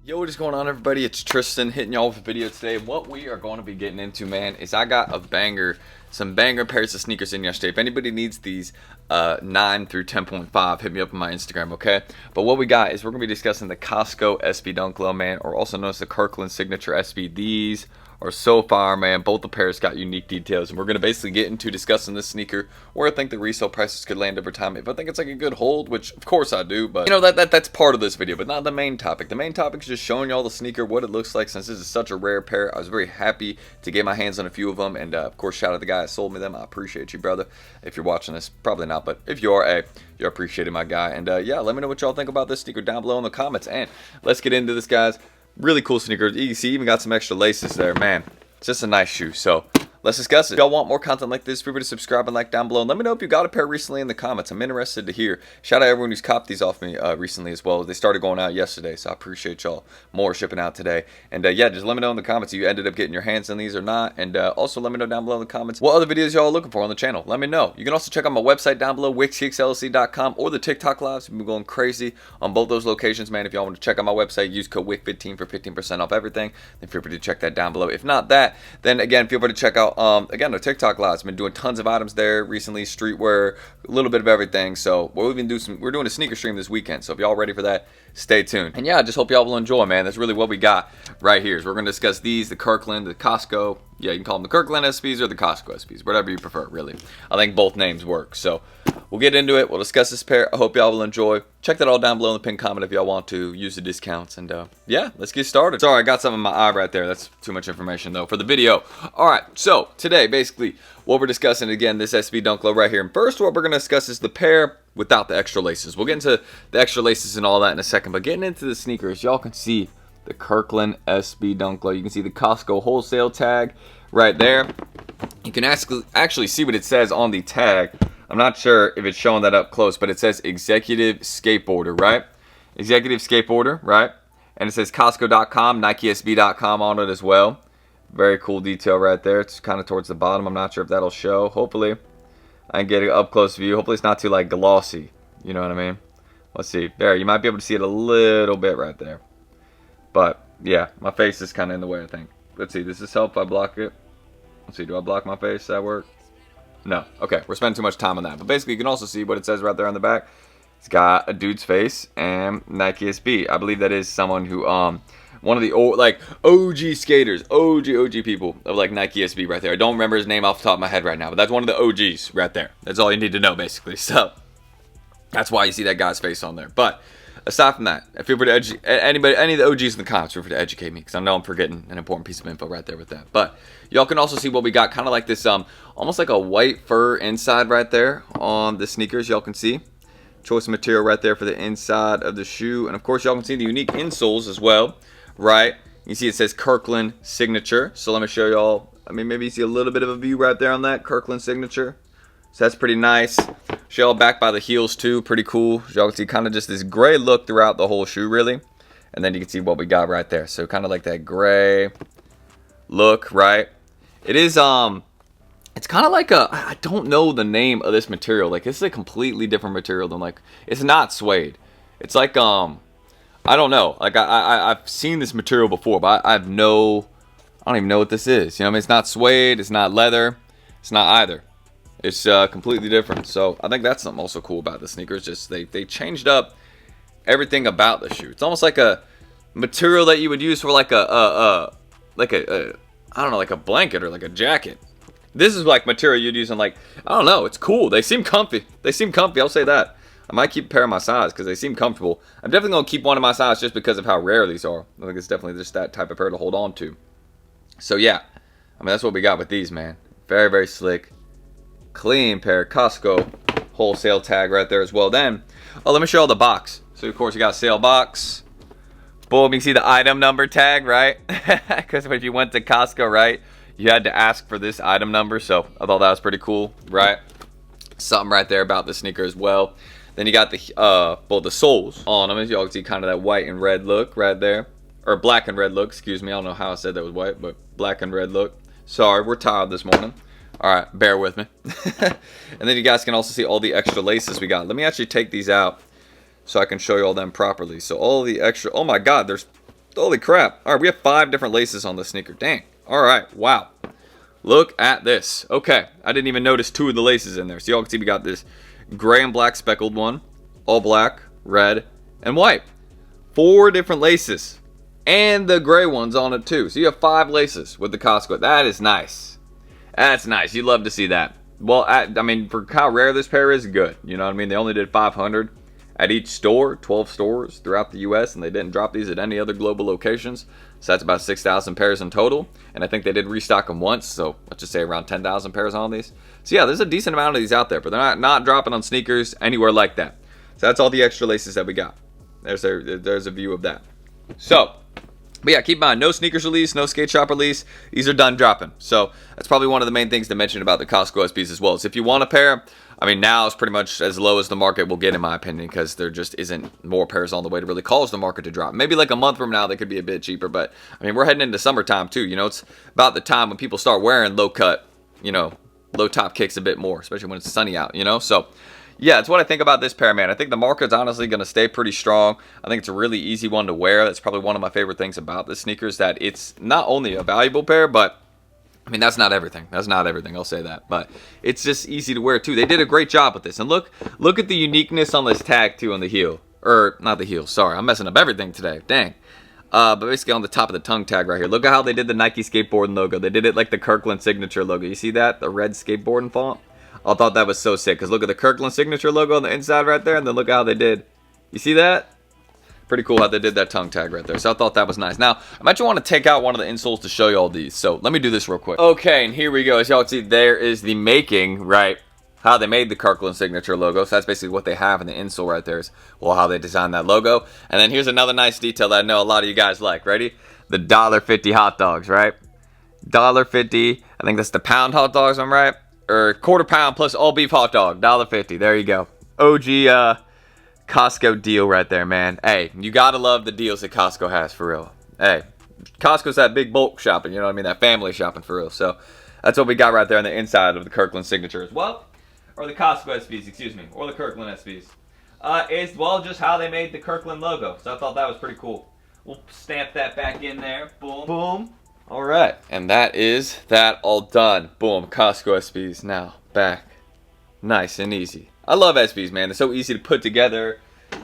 Yo, what is going on, everybody? It's Tristan hitting y'all with a video today. What we are going to be getting into, man, is I got some banger pairs of sneakers in yesterday. If anybody needs these 9 through 10.5, hit me up on my Instagram, okay? But what we got is we're going to be discussing the Costco SB Dunk Low, man, or also known as the KIRKLAND Signature SB. These are so fire, man. Both the pairs got unique details, and we're going to basically get into discussing this sneaker, where I think the resale prices could land over time. If I think it's like a good hold, which of course I do, but you know, that's part of this video, but not the main topic. The main topic is just showing y'all the sneaker, what it looks like. Since this is such a rare pair, I was very happy to get my hands on a few of them, and of course, shout out to the guy that sold me them. I appreciate you, brother. If you're watching this, probably not, but if you are, hey, you're appreciated, my guy. And yeah, let me know what y'all think about this sneaker down below in the comments, and let's get into this, guys. Really cool sneaker. You can see even got some extra laces there, man. It's just a nice shoe, so let's discuss it. If y'all want more content like this, feel free to subscribe and like down below. And let me know if you got a pair recently in the comments. I'm interested to hear. Shout out everyone who's copped these off me recently as well. They started going out yesterday, so I appreciate y'all. More shipping out today. And yeah, just let me know in the comments if you ended up getting your hands on these or not. And also let me know down below in the comments what other videos y'all are looking for on the channel. Let me know. You can also check out my website down below, wickllc.com, or the TikTok lives. We've been going crazy on both those locations, man. If y'all want to check out my website, use code WICK15 for 15% off everything. Then feel free to check that down below. If not that, then again, feel free to check out again the TikTok lives. Been doing tons of items there recently, streetwear, a little bit of everything. So we're doing a sneaker stream this weekend. So if y'all ready for that, stay tuned. And yeah, I just hope y'all will enjoy, man. That's really what we got right here. So we're gonna discuss these, the KIRKLAND, the Costco. Yeah, you can call them the KIRKLAND SPs or the Costco SPs, whatever you prefer, really. I think both names work. So we'll get into it. We'll discuss this pair. I hope y'all will enjoy. Check that all down below in the pinned comment if y'all want to use the discounts. And yeah, let's get started. Sorry, I got something in my eye right there. That's too much information, though, for the video. All right, so today, basically, what we're discussing, again, this SB Dunk Low right here. And first, what we're going to discuss is the pair without the extra laces. We'll get into the extra laces and all that in a second. But getting into the sneakers, y'all can see the KIRKLAND SB Dunk Low. You can see the Costco wholesale tag right there. You can actually see what it says on the tag. I'm not sure if it's showing that up close, but it says executive skateboarder, right? Executive skateboarder, right? And it says costco.com, nikesb.com on it as well. Very cool detail right there. It's kind of towards the bottom. I'm not sure if that'll show. Hopefully I can get an up close view. Hopefully it's not too like glossy. You know what I mean? Let's see. There, you might be able to see it a little bit right there. But yeah, my face is kind of in the way, I think. Let's see. Does this help if I block it? Let's see. Do I block my face? Does that work? No. Okay. We're spending too much time on that. But basically, you can also see what it says right there on the back. It's got a dude's face and Nike SB. I believe that is someone who, one of the old, like, OG skaters, OG people of, like, Nike SB right there. I don't remember his name off the top of my head right now, but that's one of the OGs right there. That's all you need to know, basically. So, that's why you see that guy's face on there. But aside from that, feel free to educate anybody, any of the OGs in the comments, feel free to educate me, because I know I'm forgetting an important piece of info right there with that. But y'all can also see what we got, kind of like this, almost like a white fur inside right there on the sneakers. Y'all can see choice of material right there for the inside of the shoe, and of course y'all can see the unique insoles as well, right? You see it says KIRKLAND Signature. So let me show y'all. I mean, maybe you see a little bit of a view right there on that KIRKLAND Signature. So that's pretty nice. Show y'all back by the heels too, pretty cool. Y'all can see kind of just this gray look throughout the whole shoe, really. And then you can see what we got right there. So kind of like that gray look, right? It is it's kind of like I don't know the name of this material. Like, this is a completely different material than, like, it's not suede. It's like I don't know. Like, I've seen this material before, but I don't even know what this is. You know what I mean? It's not suede, it's not leather, it's not either. It's completely different. So I think that's something also cool about the sneakers. Just they changed up everything about the shoe. It's almost like a material that you would use for like I don't know, like a blanket or like a jacket. This is like material you'd use on, like, I don't know. It's cool. They seem comfy. They seem comfy. I'll say that. I might keep a pair of my size because they seem comfortable. I'm definitely gonna keep one of my size just because of how rare these are. I think it's definitely just that type of pair to hold on to. So yeah, I mean, that's what we got with these, man. Very, very slick, clean pair. Costco wholesale tag right there as well. Then, oh, let me show you the box. So of course you got sale box. Boom, you can see the item number tag, right? Because if you went to Costco, right, you had to ask for this item number. So I thought that was pretty cool, right? Something right there about the sneaker as well. Then you got the soles on them. As y'all can see, kind of that white and red look right there. Or black and red look, excuse me. I don't know how I said that was white, but black and red look. Sorry, we're tired this morning. All right, bear with me. And then you guys can also see all the extra laces we got. Let me actually take these out so I can show you all them properly. So all the extra, oh my God, there's Holy crap. All right, we have 5 different laces on this sneaker. Dang. All right, wow. Look at this. Okay, I didn't even notice 2 of the laces in there. So y'all can see we got this gray and black speckled one, all black, red, and white. 4 different laces. And the gray ones on it too. So you have 5 laces with the Costco. That is nice. That's nice. You'd love to see that. Well, I mean, for how rare this pair is, good. You know what I mean? They only did 500 at each store, 12 stores throughout the U.S., and they didn't drop these at any other global locations. So that's about 6,000 pairs in total. And I think they did restock them once, so let's just say around 10,000 pairs on these. So yeah, there's a decent amount of these out there, but they're not dropping on sneakers anywhere like that. So that's all the extra laces that we got. There's a view of that. So, but yeah, keep in mind, no sneakers release, no skate shop release. These are done dropping. So that's probably one of the main things to mention about the Costco SBs as well. So if you want a pair, I mean, now is pretty much as low as the market will get, in my opinion, because there just isn't more pairs on the way to really cause the market to drop. Maybe like a month from now, they could be a bit cheaper. But I mean, we're heading into summertime too. You know, it's about the time when people start wearing low cut, you know, low top kicks a bit more, especially when it's sunny out, you know. So yeah, it's what I think about this pair, man. I think the market's honestly going to stay pretty strong. I think it's a really easy one to wear. That's probably one of my favorite things about this sneaker is that it's not only a valuable pair, but I mean, that's not everything. That's not everything. I'll say that. But it's just easy to wear, too. They did a great job with this. And look at the uniqueness on this tag, too, on the heel. Or, not the heel. Sorry, I'm messing up everything today. Dang. But basically on the top of the tongue tag right here. Look at how they did the Nike skateboarding logo. They did it like the Kirkland signature logo. You see that? The red skateboarding font? I thought that was so sick. Because look at the Kirkland signature logo on the inside right there. And then look how they did. You see that? Pretty cool how they did that tongue tag right there. So I thought that was nice. Now, I actually want to take out one of the insoles to show you all these. So let me do this real quick. Okay, and here we go. As y'all can see, there is the making, right? How they made the Kirkland signature logo. So that's basically what they have in the insole right there. Is, well, how they designed that logo. And then here's another nice detail that I know a lot of you guys like. Ready? The $1.50 hot dogs, right? $1.50. I think that's the pound hot dogs, I'm right? Or quarter pound plus all beef hot dog. $1.50. There you go. OG Costco deal right there, man. Hey, you gotta love the deals that Costco has, for real. Hey, Costco's that big bulk shopping, you know what I mean? That family shopping, for real. So that's what we got right there on the inside of the Kirkland signature as well. Or the Costco SBs, excuse me. Or the Kirkland SBs. Is, well, just how they made the Kirkland logo. So I thought that was pretty cool. We'll stamp that back in there. Boom. Boom. All right. And that is that all done. Boom. Costco SBs now back. Nice and easy. I love SBs, man. They're so easy to put together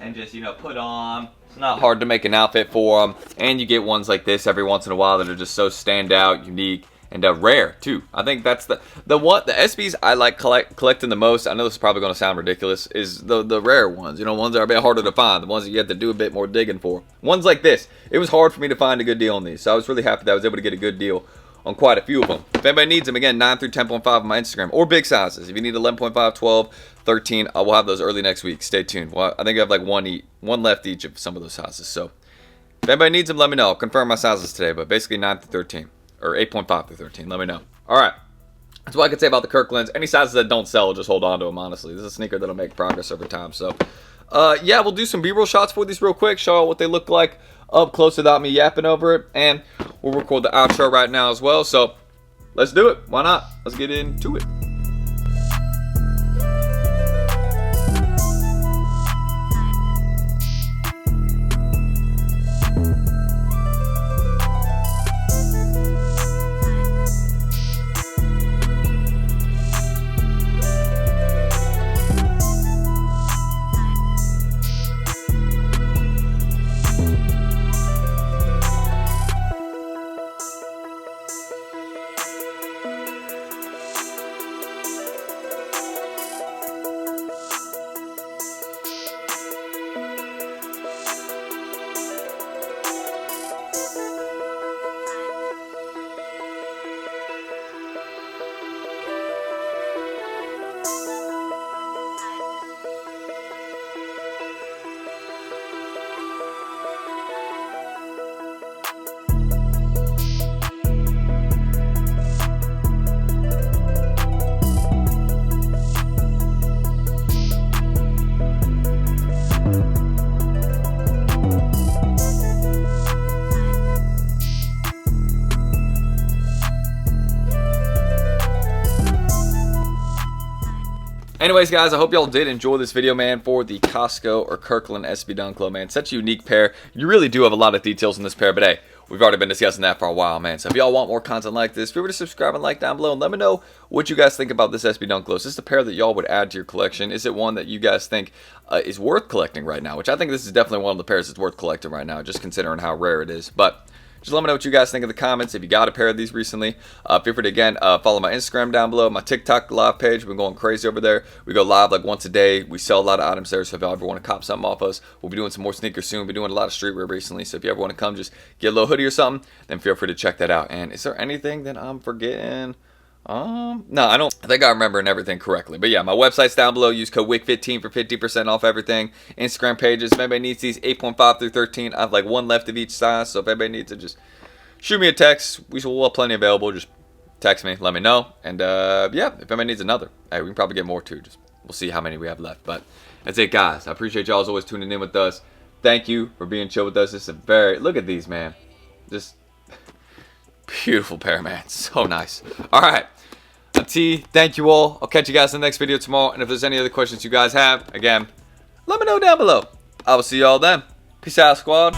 and just, you know, put on. It's not hard to make an outfit for them. And you get ones like this every once in a while that are just so standout, unique, and rare, too. I think that's the SBs I like collecting the most. I know this is probably going to sound ridiculous, is the rare ones. You know, ones that are a bit harder to find. The ones that you have to do a bit more digging for. Ones like this. It was hard for me to find a good deal on these. So I was really happy that I was able to get a good deal on quite a few of them. If anybody needs them, again, 9 through 10.5 on my Instagram, or big sizes. If you need 11.5, 12, 13, I will have those early next week. Stay tuned. Well, I think I have like one left each of some of those sizes. So if anybody needs them, let me know. I'll confirm my sizes today, but basically 9 through 13, or 8.5 through 13. Let me know. All right. That's what I can say about the Kirklands. Any sizes that don't sell, just hold on to them, honestly. This is a sneaker that'll make progress over time. So, yeah, we'll do some B-roll shots for these real quick, show what they look like up close without me yapping over it, and we'll record the outro right now as well. So let's do it. Why not? Let's get into it. anyways, guys, I hope y'all did enjoy this video, man, for the Costco or Kirkland SB Dunk Low, man. Such a unique pair. You really do have a lot of details in this pair, but hey, we've already been discussing that for a while, man. So if y'all want more content like this, feel free to subscribe and like down below, and let me know what you guys think about this SB Dunk Low. Is this a pair that y'all would add to your collection? Is it one that you guys think is worth collecting right now? Which I think this is definitely one of the pairs that's worth collecting right now, just considering how rare it is. But just let me know what you guys think in the comments. If you got a pair of these recently, feel free to, again, follow my Instagram down below, my TikTok live page. We're going crazy over there. We go live like once a day. We sell a lot of items there, so if y'all ever want to cop something off us, we'll be doing some more sneakers soon. We'll be doing a lot of streetwear recently, so if you ever want to come just get a little hoodie or something, then feel free to check that out. And is there anything that I'm forgetting? No, I think I'm remembering everything correctly. But yeah, my website's down below. Use code WICK15 for 50% off everything. Instagram pages. If anybody needs these 8.5 through 13, I have like one left of each size, so if anybody needs it, just shoot me a text. We'll have plenty available. Just text me, let me know. And yeah, if anybody needs another, hey, we can probably get more too. Just we'll see how many we have left. But that's it, guys. I appreciate y'all as always tuning in with us. Thank you for being chill with us. This is a very, look at these, man. Just beautiful pair, man. So nice. All right. Thank you all. I'll catch you guys in the next video tomorrow. And if there's any other questions you guys have, again, let me know down below. I will see y'all then. Peace out, squad.